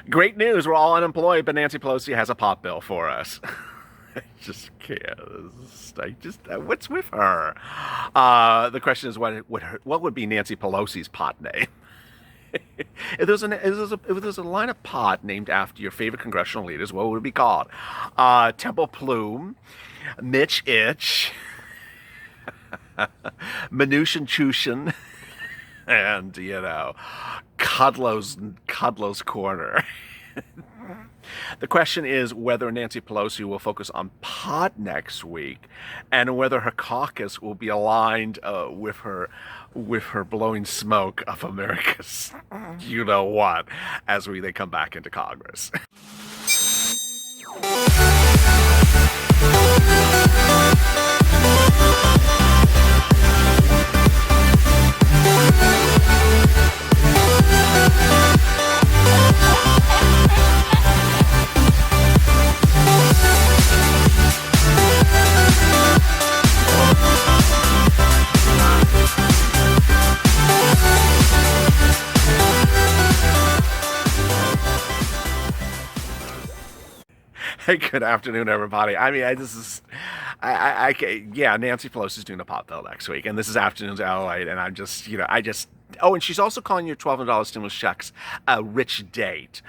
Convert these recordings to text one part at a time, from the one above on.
Great news, we're all unemployed, but Nancy Pelosi has a pot bill for us. I just can't. What's with her? The question is, what would be Nancy Pelosi's pot name? If there's a line of pot named after your favorite congressional leaders, what would it be called? Temple Plume, Mitch Itch, Minution Chushin, and Cudlow's Corner. The question is whether Nancy Pelosi will focus on pot next week, and whether her caucus will be aligned with her blowing smoke of America's you know what as they come back into Congress. Hey, good afternoon, everybody. I mean, Nancy Pelosi's doing a pot bill next week, and this is afternoon's LALATE, and oh, and she's also calling your $1,200 stimulus checks a rich date.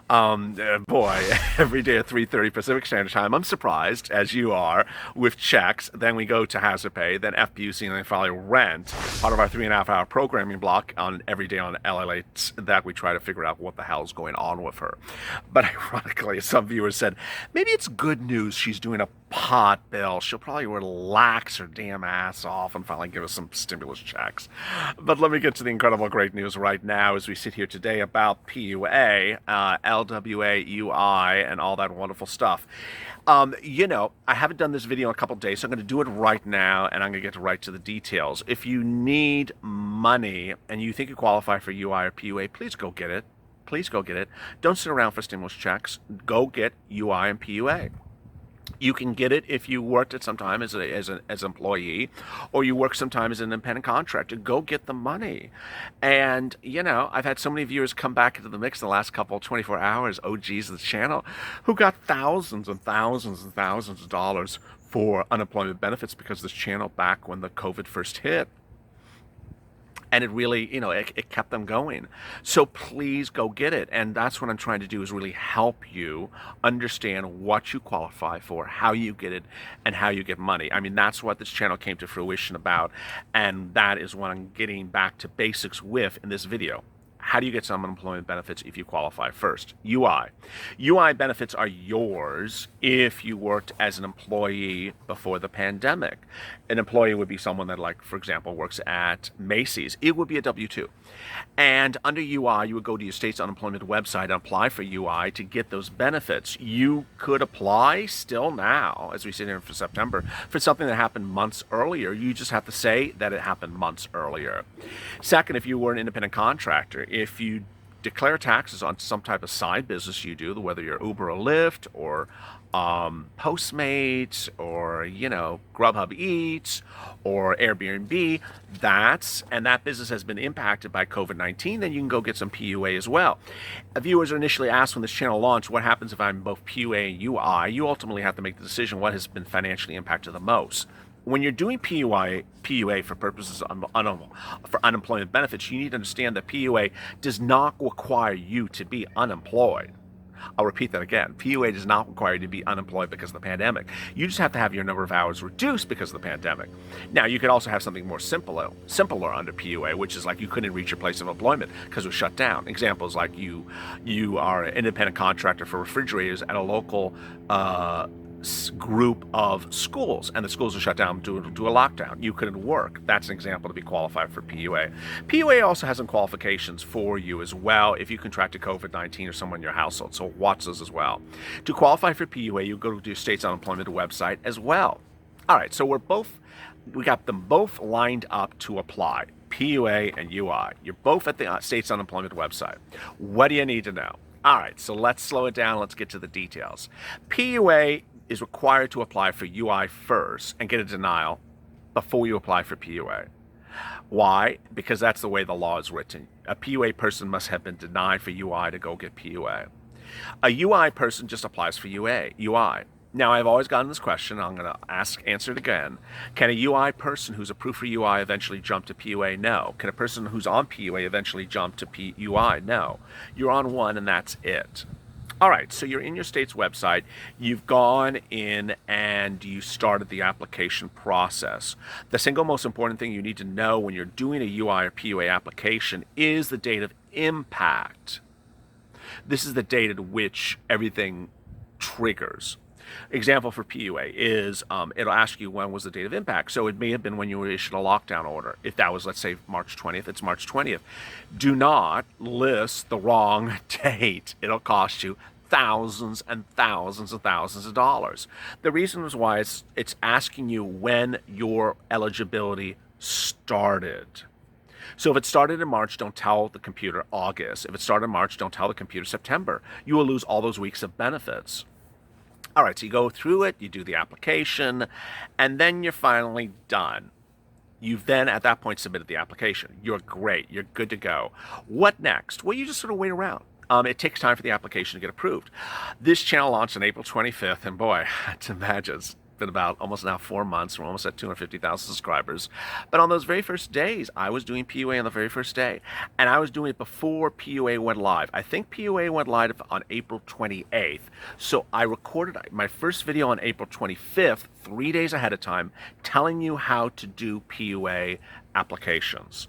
Boy, every day at 3:30 Pacific Standard Time, I'm surprised, as you are, with checks. Then we go to hazard pay, then FPUC, and then finally rent. Part of our 3.5-hour programming block on every day on LLA that we try to figure out what the hell's going on with her. But ironically, some viewers said, maybe it's good news she's doing a pot bill. She'll probably relax her damn ass off and finally give us some stimulus checks. But let me get to the incredible great news right now as we sit here today about PUA, LWA, UI, and all that wonderful stuff. I haven't done this video in a couple days, so I'm going to do it right now, and I'm going to get right to the details. If you need money and you think you qualify for UI or PUA, please go get it. Please go get it. Don't sit around for stimulus checks. Go get UI and PUA. You can get it if you worked at some time as an employee, or you work sometime as an independent contractor. Go get the money. And, I've had so many viewers come back into the mix in the last 24 hours, OGs of the channel, who got thousands and thousands and thousands of dollars for unemployment benefits because of this channel back when the COVID first hit. And it really, it kept them going. So please go get it. And that's what I'm trying to do, is really help you understand what you qualify for, how you get it, and how you get money. I mean, that's what this channel came to fruition about. And that is what I'm getting back to basics with in this video. How do you get some unemployment benefits if you qualify? First, UI. UI benefits are yours if you worked as an employee before the pandemic. An employee would be someone that, like, for example, works at Macy's. It would be a W-2. And under UI, you would go to your state's unemployment website and apply for UI to get those benefits. You could apply still now, as we sit here for September, for something that happened months earlier. You just have to say that it happened months earlier. Second, if you were an independent contractor, if you declare taxes on some type of side business you do, whether you're Uber or Lyft or Postmates or, Grubhub Eats or Airbnb, that business has been impacted by COVID-19, then you can go get some PUA as well. Viewers are initially asked when this channel launched, what happens if I'm both PUA and UI? You ultimately have to make the decision what has been financially impacted the most. When you're doing PUA for purposes for unemployment benefits, you need to understand that PUA does not require you to be unemployed. I'll repeat that again. PUA does not require you to be unemployed because of the pandemic. You just have to have your number of hours reduced because of the pandemic. Now, you could also have something more simpler under PUA, which is like you couldn't reach your place of employment because it was shut down. Examples like you are an independent contractor for refrigerators at a local group of schools, and the schools are shut down due to a lockdown. You couldn't work. That's an example to be qualified for PUA. PUA also has some qualifications for you as well if you contracted COVID-19 or someone in your household, so watch those as well. To qualify for PUA, you go to your state's unemployment website as well. All right, so we got them both lined up to apply, PUA and UI. You're both at the state's unemployment website. What do you need to know? All right, so let's slow it down. Let's get to the details. PUA is required to apply for UI first and get a denial before you apply for PUA. Why? Because that's the way the law is written. A PUA person must have been denied for UI to go get PUA. A UI person just applies for UI. Now, I've always gotten this question. I'm going to answer it again. Can a UI person who's approved for UI eventually jump to PUA? No. Can a person who's on PUA eventually jump to PUI? No. You're on one, and that's it. All right, so you're in your state's website. You've gone in and you started the application process. The single most important thing you need to know when you're doing a UI or PUA application is the date of impact. This is the date at which everything triggers. Example for PUA is it'll ask you when was the date of impact. So it may have been when you were issued a lockdown order. If that was, let's say, March 20th, it's March 20th. Do not list the wrong date. It'll cost you thousands and thousands and thousands of dollars. The reason is why it's asking you when your eligibility started. So if it started in March, don't tell the computer August. If it started in March, don't tell the computer September. You will lose all those weeks of benefits. All right, so you go through it, you do the application, and then you're finally done. You've then, at that point, submitted the application. You're great. You're good to go. What next? Well, you just sort of wait around. It takes time for the application to get approved. This channel launched on April 25th, and boy, to imagine, it's been about almost now 4 months. We're almost at 250,000 subscribers. But on those very first days, I was doing PUA on the very first day, and I was doing it before PUA went live. I think PUA went live on April 28th, so I recorded my first video on April 25th, 3 days ahead of time, telling you how to do PUA applications.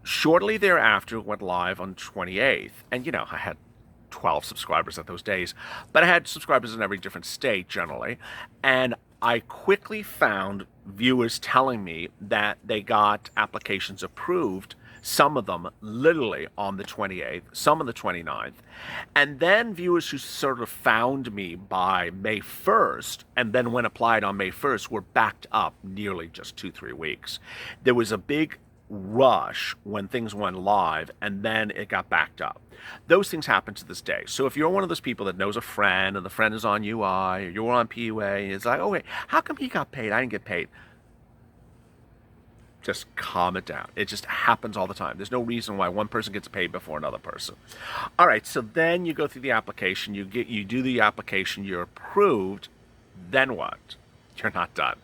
Shortly thereafter, it went live on 28th, and I had 12 subscribers at those days, but I had subscribers in every different state generally, and I quickly found viewers telling me that they got applications approved, some of them literally on the 28th, some on the 29th, and then viewers who sort of found me by May 1st and then when applied on May 1st were backed up nearly just 2-3 weeks. There was a big rush when things went live, and then it got backed up. Those things happen to this day. So if you're one of those people that knows a friend and the friend is on UI or you're on PUA and it's like, oh wait, how come he got paid? I didn't get paid. Just calm it down. It just happens all the time. There's no reason why one person gets paid before another person. All right, so then you go through the application, you do the application, you're approved, then what? You're not done.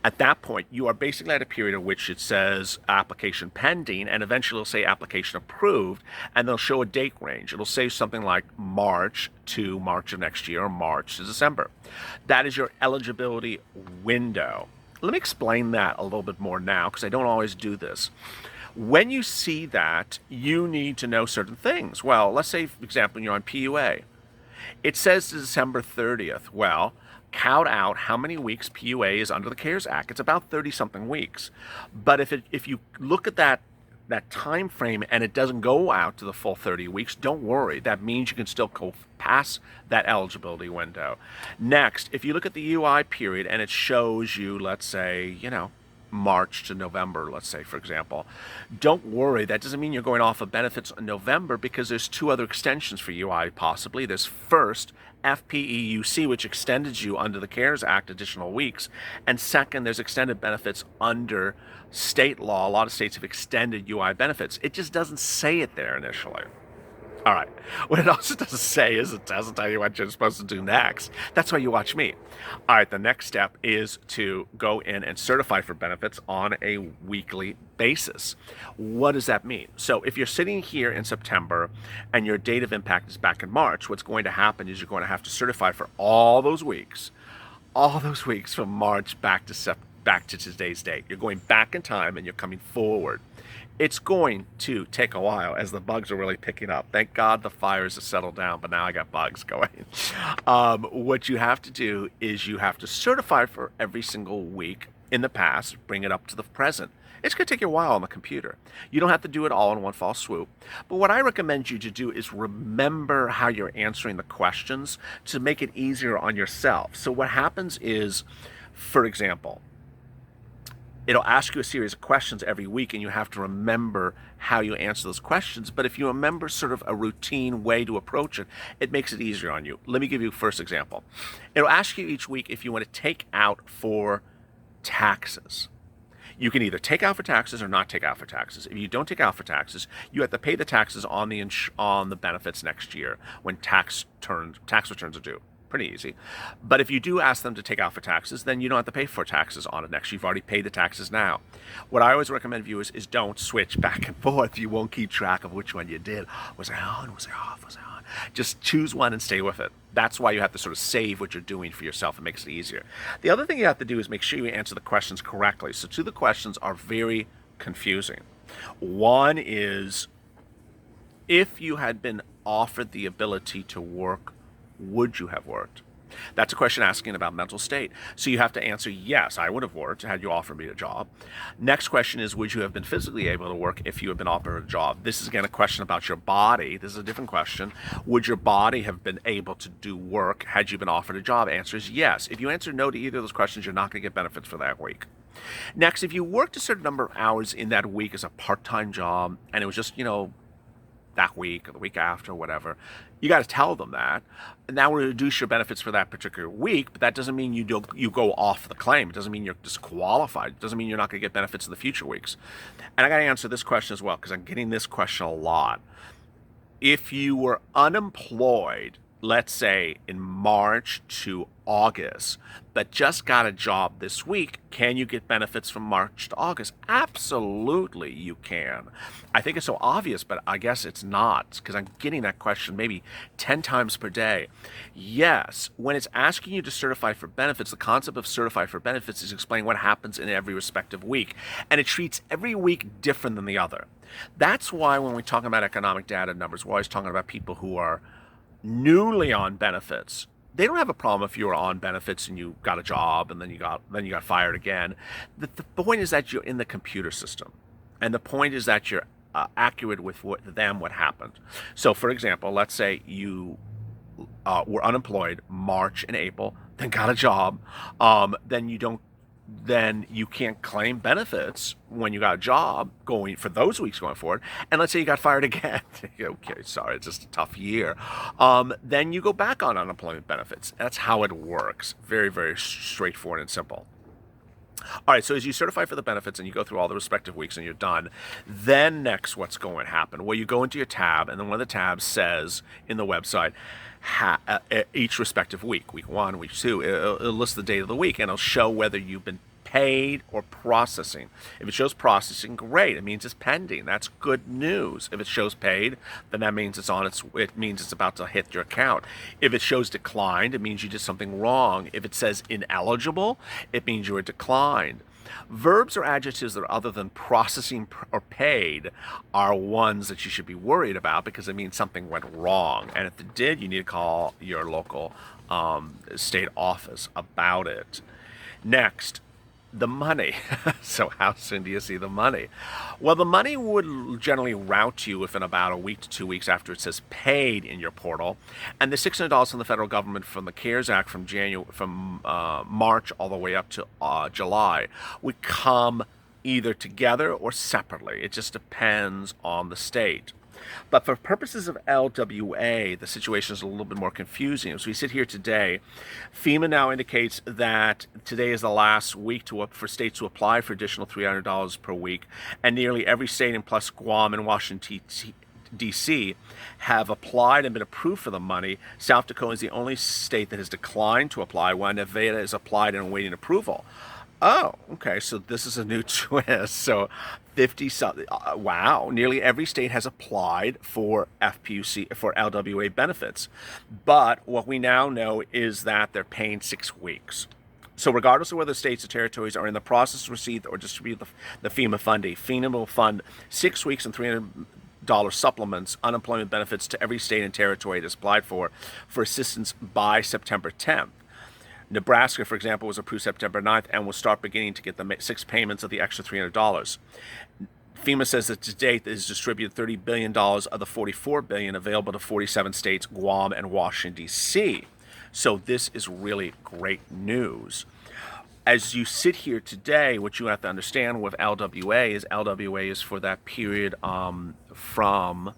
At that point, you are basically at a period in which it says application pending, and eventually it'll say application approved, and they'll show a date range. It'll say something like March to March of next year, or March to December. That is your eligibility window. Let me explain that a little bit more now, because I don't always do this. When you see that, you need to know certain things. Well, let's say, for example, you're on PUA. It says December 30th. Well, count out how many weeks PUA is under the CARES Act. It's about 30-something weeks. But if you look at that time frame and it doesn't go out to the full 30 weeks, don't worry. That means you can still go past that eligibility window. Next, if you look at the UI period and it shows you, let's say, March to November, let's say, for example, don't worry. That doesn't mean you're going off of benefits in November, because there's 2 other extensions for UI possibly. There's first, FPUC, which extended you under the CARES Act additional weeks. And second, there's extended benefits under state law. A lot of states have extended UI benefits. It just doesn't say it there initially. All right. What it also doesn't say is it doesn't tell you what you're supposed to do next. That's why you watch me. All right. The next step is to go in and certify for benefits on a weekly basis. What does that mean? So if you're sitting here in September and your date of impact is back in March, what's going to happen is you're going to have to certify for all those weeks from March back to today's date. You're going back in time and you're coming forward. It's going to take a while as the bugs are really picking up. Thank God the fires have settled down, but now I got bugs going. What you have to do is you have to certify for every single week in the past, bring it up to the present. It's going to take you a while on the computer. You don't have to do it all in one fell swoop. But what I recommend you to do is remember how you're answering the questions to make it easier on yourself. So what happens is, for example, it'll ask you a series of questions every week, and you have to remember how you answer those questions. But if you remember sort of a routine way to approach it, it makes it easier on you. Let me give you a first example. It'll ask you each week if you want to take out for taxes. You can either take out for taxes or not take out for taxes. If you don't take out for taxes, you have to pay the taxes on the benefits next year when tax returns are due. Pretty easy. But if you do ask them to take out for taxes, then you don't have to pay for taxes on it next year. You've already paid the taxes now. What I always recommend viewers is don't switch back and forth. You won't keep track of which one you did. Was I on? Was I off? Was I on? Just choose one and stay with it. That's why you have to sort of save what you're doing for yourself. It makes it easier. The other thing you have to do is make sure you answer the questions correctly. So two of the questions are very confusing. One is, if you had been offered the ability to work, would you have worked? That's a question asking about mental state. So you have to answer, yes, I would have worked had you offered me a job. Next question is, would you have been physically able to work if you had been offered a job? This is, again, a question about your body. This is a different question. Would your body have been able to do work had you been offered a job? Answer is yes. If you answer no to either of those questions, you're not going to get benefits for that week. Next, if you worked a certain number of hours in that week as a part-time job, and it was just, that week or the week after, whatever, you got to tell them that. And that will reduce your benefits for that particular week, but that doesn't mean you go off the claim. It doesn't mean you're disqualified. It doesn't mean you're not going to get benefits in the future weeks. And I got to answer this question as well, because I'm getting this question a lot. If you were unemployed, let's say in March to August, but just got a job this week, can you get benefits from March to August? Absolutely you can. I think it's so obvious, but I guess it's not, because I'm getting that question maybe 10 times per day. Yes, when it's asking you to certify for benefits, the concept of certify for benefits is explaining what happens in every respective week, and it treats every week different than the other. That's why when we talk about economic data numbers, we're always talking about people who are newly on benefits. They don't have a problem if you were on benefits and you got a job and then you got fired again. The point is that you're in the computer system, and the point is that you're accurate with what happened. So, for example, let's say you were unemployed March and April, then got a job, then you can't claim benefits when you got a job going for those weeks going forward. And let's say you got fired again. Okay, sorry, it's just a tough year. Then you go back on unemployment benefits. That's how it works. Very, very straightforward and simple. All right, so as you certify for the benefits and you go through all the respective weeks and you're done, then next what's going to happen? Well, you go into your tab, and then one of the tabs says in the website, each respective week, week 1, week 2, it'll list the date of the week, and it'll show whether you've been paid or processing. If it shows processing, great. It means it's pending. That's good news. If it shows paid, then that means it means it's about to hit your account. If it shows declined, it means you did something wrong. If it says ineligible, it means you were declined. Verbs or adjectives that are other than processing or paid are ones that you should be worried about, because it means something went wrong. And if it did, you need to call your local state office about it. Next, the money. So how soon do you see the money? Well, the money would generally route you within about a week to 2 weeks after it says paid in your portal. And the $600 from the federal government from the CARES Act from March all the way up to July would come either together or separately. It just depends on the state. But for purposes of LWA, the situation is a little bit more confusing. As we sit here today, FEMA now indicates that today is the last week for states to apply for additional $300 per week, and nearly every state, and plus Guam and Washington, D.C., have applied and been approved for the money. South Dakota is the only state that has declined to apply, while Nevada has applied and awaiting approval. Oh, okay, so this is a new twist. So 50-something, wow, nearly every state has applied for FPUC, for LWA benefits. But what we now know is that they're paying 6 weeks. So regardless of whether states or territories are in the process to receive or distribute the FEMA funding, FEMA will fund 6 weeks and $300 supplements, unemployment benefits to every state and territory it has applied for assistance by September 10th. Nebraska, for example, was approved September 9th and will start beginning to get the 6 payments of the extra $300. FEMA says that to date it has distributed $30 billion of the $44 billion available to 47 states, Guam, and Washington, D.C. So this is really great news. As you sit here today, what you have to understand with LWA is for that period from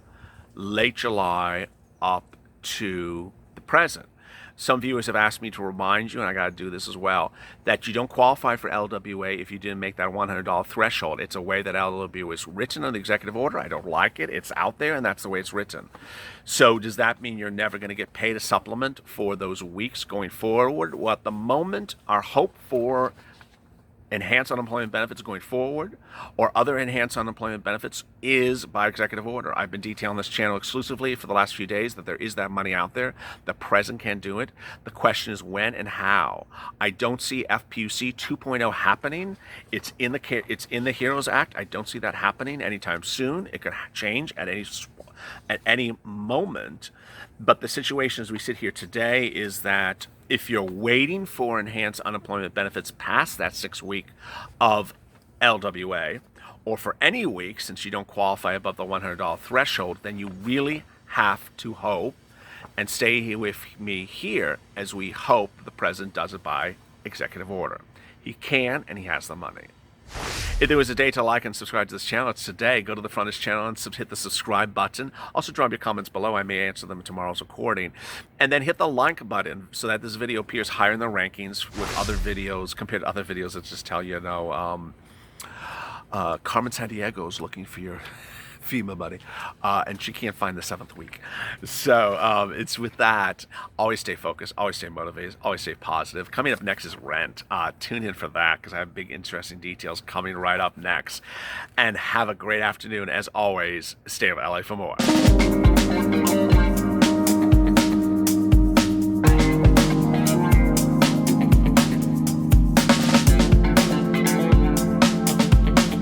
late July up to the present. Some viewers have asked me to remind you, and I got to do this as well, that you don't qualify for LWA if you didn't make that $100 threshold. It's a way that LWA is written on the executive order. I don't like it. It's out there, and that's the way it's written. So does that mean you're never going to get paid a supplement for those weeks going forward? Well, at the moment, our hope for enhanced unemployment benefits going forward or other enhanced unemployment benefits is by executive order. I've been detailing this channel exclusively for the last few days that there is that money out there. The president can do it. The question is when and how. I don't see FPUC 2.0 happening. It's in the HEROES Act. I don't see that happening anytime soon. It could change at any moment. But the situation as we sit here today is that if you're waiting for enhanced unemployment benefits past that 6 week of LWA, or for any week since you don't qualify above the $100 threshold, then you really have to hope and stay here with me here as we hope the president does it by executive order. He can, and he has the money. If there was a day to like and subscribe to this channel, it's today. Go to the front of this channel and hit the subscribe button. Also drop your comments below. I may answer them in tomorrow's recording. And then hit the like button so that this video appears higher in the rankings with other videos, compared to other videos that just tell you, Carmen Sandiego is looking for your FEMA money, and she can't find the 7th week. So it's with that. Always stay focused, always stay motivated, always stay positive. Coming up next is rent. Tune in for that because I have big, interesting details coming right up next. And have a great afternoon. As always, stay with LA for more.